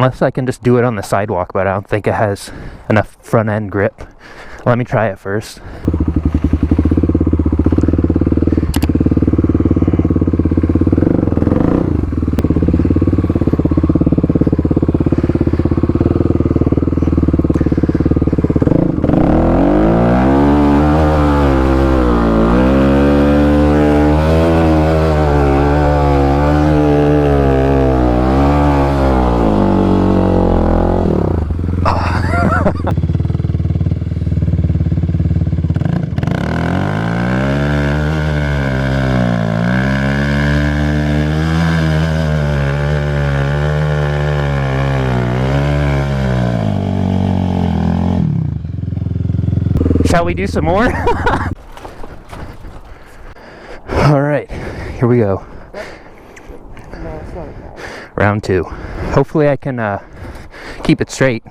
Unless I can just do it on the sidewalk, but I don't think it has enough front end grip. Let me try it first. Shall we do some more? All right, here we go. Round 2. Hopefully I can keep it straight.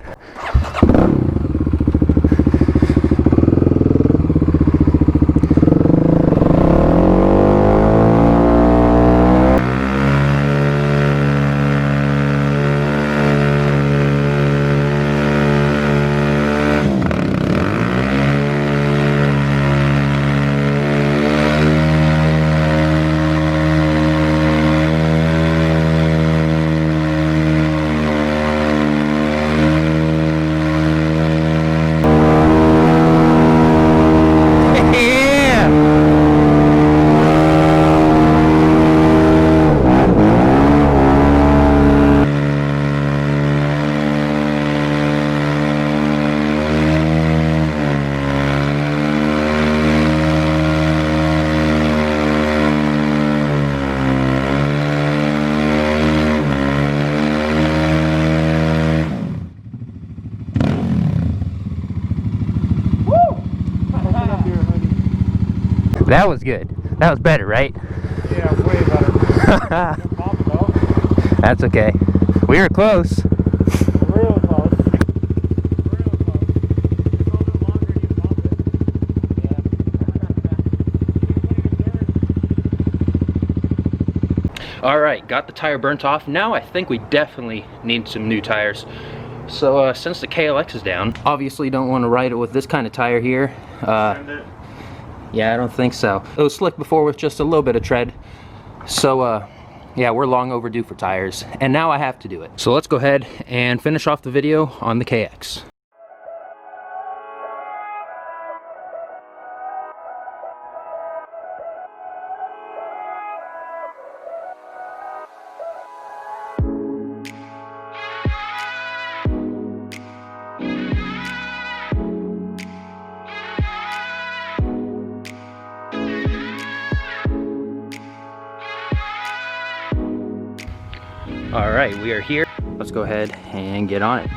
That was good. That was better, right? Yeah, way better. That's okay. We were close. Real close. Real close. Just a little bit longer and you bump it. Yeah. Alright, got the tire burnt off. Now I think we definitely need some new tires. So since the KLX is down, obviously don't want to ride it with this kind of tire here. Yeah, I don't think so. It was slick before with just a little bit of tread. So yeah, we're long overdue for tires, and now I have to do it. So let's go ahead and finish off the video on the KX. All right, we are here. Let's go ahead and get on it.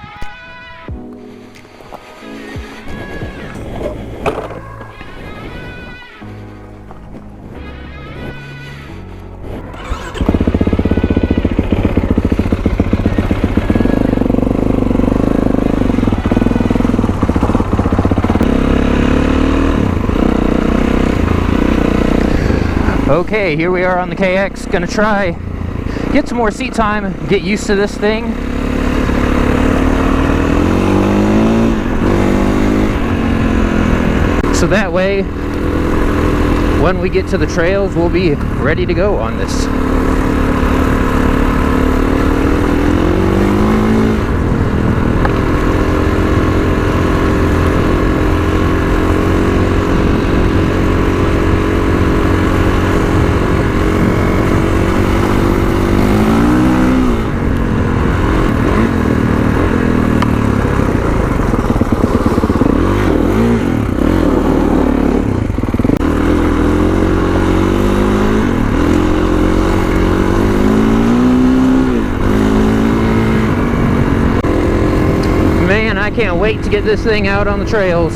Okay, here we are on the KX. Gonna try get some more seat time, get used to this thing. So that way, when we get to the trails, we'll be ready to go on this. I can't wait to get this thing out on the trails.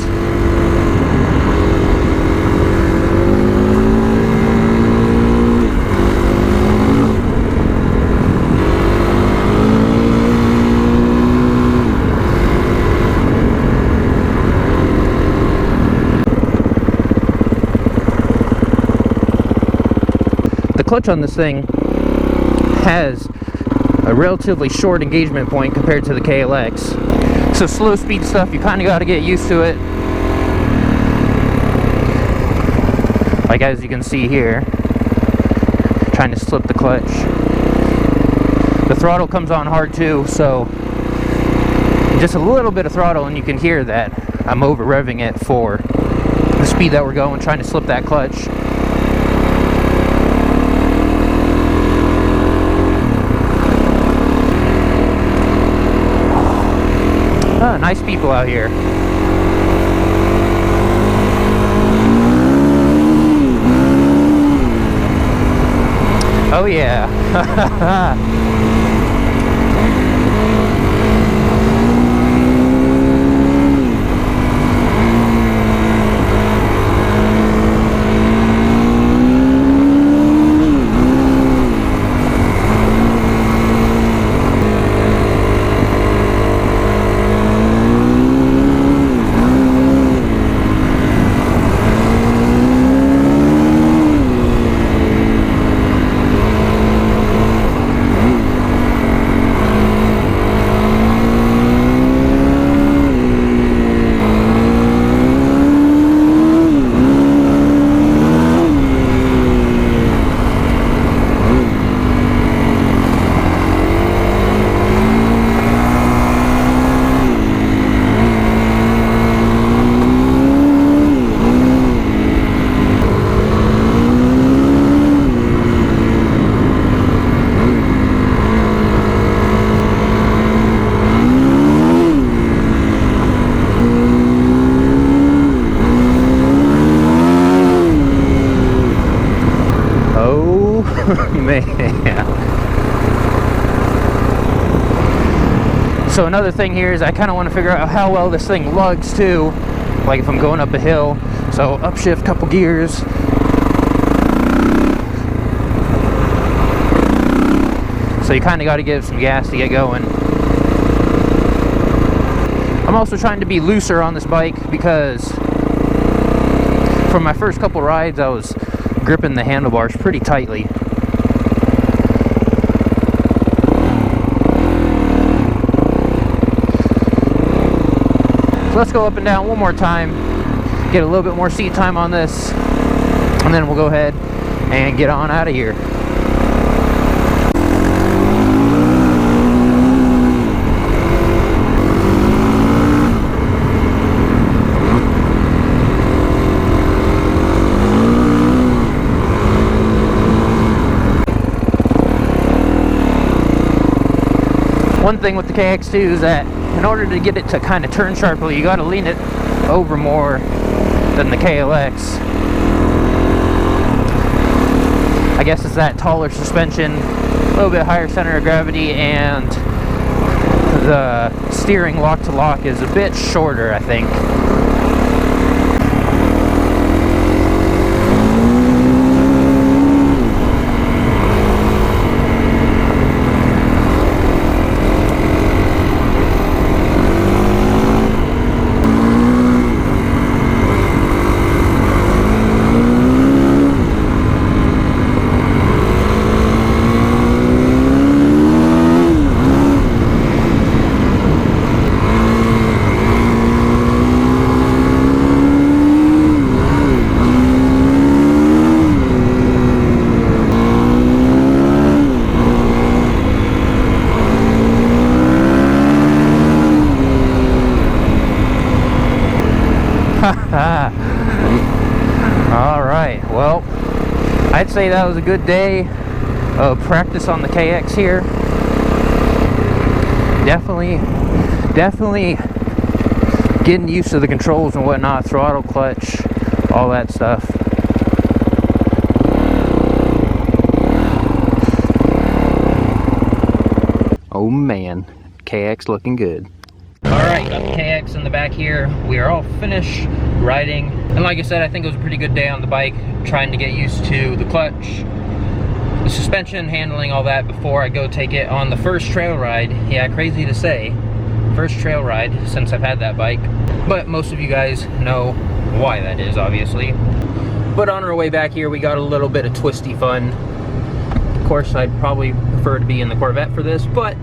The clutch on this thing has a relatively short engagement point compared to the KLX. So slow speed stuff, you kind of got to get used to it. Like as you can see here, trying to slip the clutch. The throttle comes on hard too, so just a little bit of throttle and you can hear that I'm over revving it for the speed that we're going, trying to slip that clutch. Ah, nice people out here. Oh yeah. Man. So another thing here is I kind of want to figure out how well this thing lugs too, like if I'm going up a hill. So upshift, couple gears. So you kind of got to give some gas to get going. I'm also trying to be looser on this bike because for my first couple rides I was gripping the handlebars pretty tightly. So let's go up and down one more time, get a little bit more seat time on this, and then we'll go ahead and get on out of here. One thing with the KX2 is that in order to get it to kind of turn sharply, you got to lean it over more than the KLX. I guess it's that taller suspension, a little bit higher center of gravity, and the steering lock to lock is a bit shorter, I think. Alright, well, I'd say that was a good day of practice on the KX here. Definitely getting used to the controls and whatnot, throttle, clutch, all that stuff. Oh man, KX looking good. Alright, got the KX in the back here. We are all finished riding. And like I said, I think it was a pretty good day on the bike, trying to get used to the clutch, the suspension, handling all that before I go take it on the first trail ride. Yeah, crazy to say, first trail ride since I've had that bike. But most of you guys know why that is, obviously. But on our way back here, we got a little bit of twisty fun. course, I'd probably prefer to be in the Corvette for this, but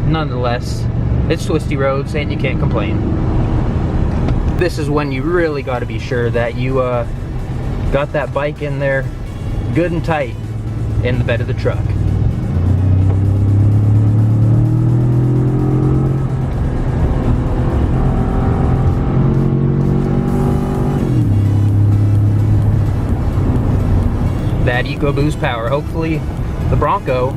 nonetheless, it's twisty roads and you can't complain. This is when you really got to be sure that you got that bike in there good and tight in the bed of the truck. That EcoBoost power. Hopefully the Bronco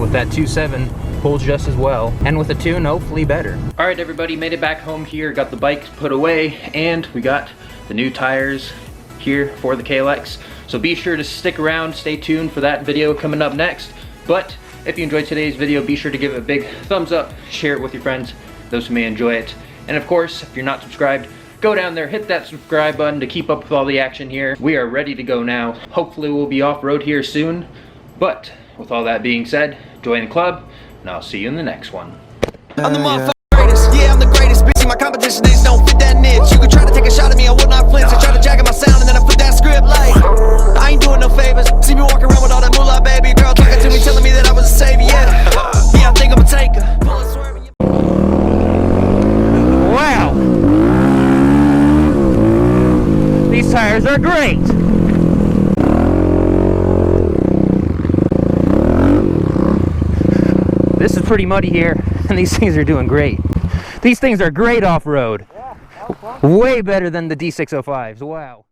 with that 2.7 pulls just as well, and with a tune, hopefully better. All right, everybody, made it back home here, got the bike put away, and we got the new tires here for the KLX. So be sure to stick around, stay tuned for that video coming up next. But if you enjoyed today's video, be sure to give it a big thumbs up, share it with your friends, those who may enjoy it. And of course, if you're not subscribed, go down there, hit that subscribe button to keep up with all the action here. We are ready to go now. Hopefully we'll be off-road here soon. But with all that being said, join the club, and I'll see you in the next one. I'm the motherfucking greatest. Yeah, I'm the greatest. Bitch, my competition, they don't fit that niche. You could try to take a shot at me, I will not flinch. I try to jack at my sound and then I flip that script like I ain't doing no favors. See me walking around with all that moolah, baby. Girl talking to me, telling me that I was a savior. Yeah, I think I'm a taker. Wow! These tires are great! This is pretty muddy here, and these things are doing great. These things are great off-road. Yeah, way better than the D605s, wow.